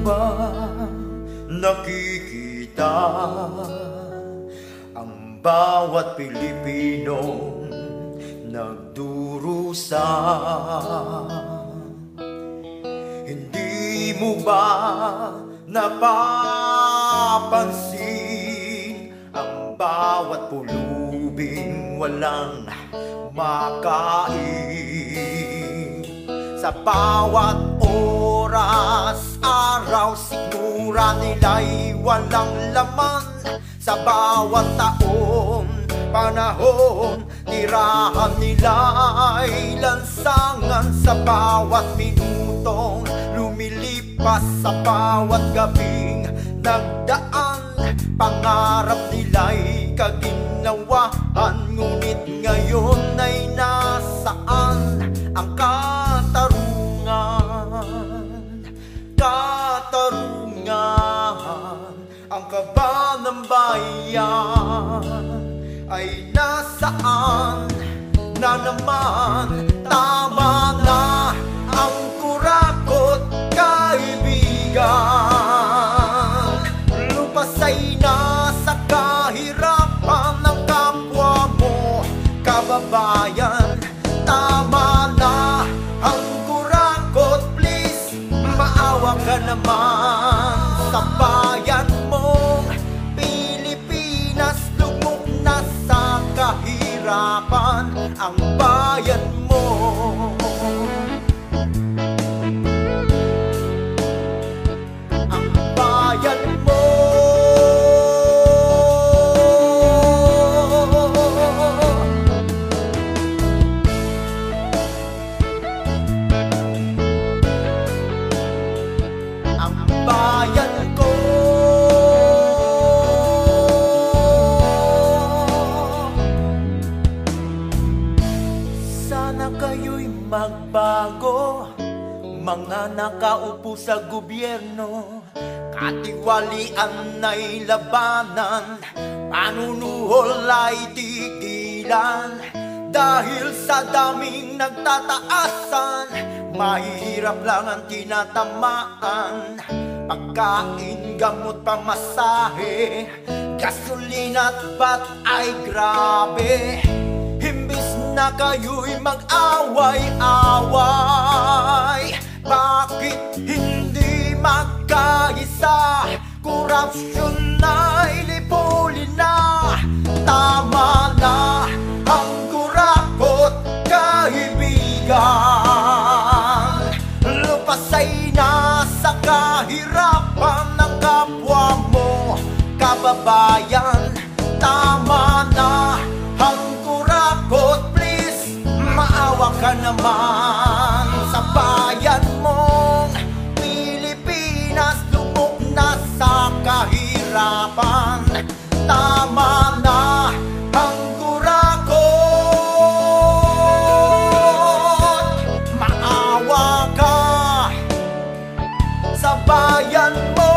ba nakikita ang bawat Pilipinong nagdurusa? Hindi mo ba napapansin ang bawat pulubing walang makain? Sa bawat oras, araw, sigura nila'y walang laman. Sa bawat taon, panahon, tirahan nila'y lansangan. Sa bawat minutong lumilipas, sa bawat gabing nagdaan, pangarap nila'y kaginawaan. Ngunit ngayon ay nasaan ang katarungan? Katarungan, ang kaba ng bayan ay nasaan na naman? Tama na ang kurakot, kaibigan. Lupasay na sa kahirapan ng kapwa mo, kababayan. Tama na ang kurakot, please, maawa ka naman sa bayan mong Pilipinas. Lugmok na sa kahirapan ang bayan mo. Ang bayan mo. Ang bayan ko. Sana kayo'y magbago, mga nakaupo sa gobyerno. Katiwalian ay labanan, panunuhol ay tigilan. Dahil sa daming nagtataasan, mahihirap lang ang tinatamaan. Pagkain, gamot, pamasahe, gasolina at bat ay grabe. Imbis na kayo'y mag-away-away, bakit hindi magkaisa? Korupsyon ay lipulin na. Tama na ang kurakot, kaibigan. Lupasay na sa kahirapan ng kapwa mo, kababayan. Tama na ang kurakot, please, maawa ka naman sa bayan mong Pilipinas. Lubog na sa kahirapan. Tama na ang kurakot, maawa ka sa bayan mo.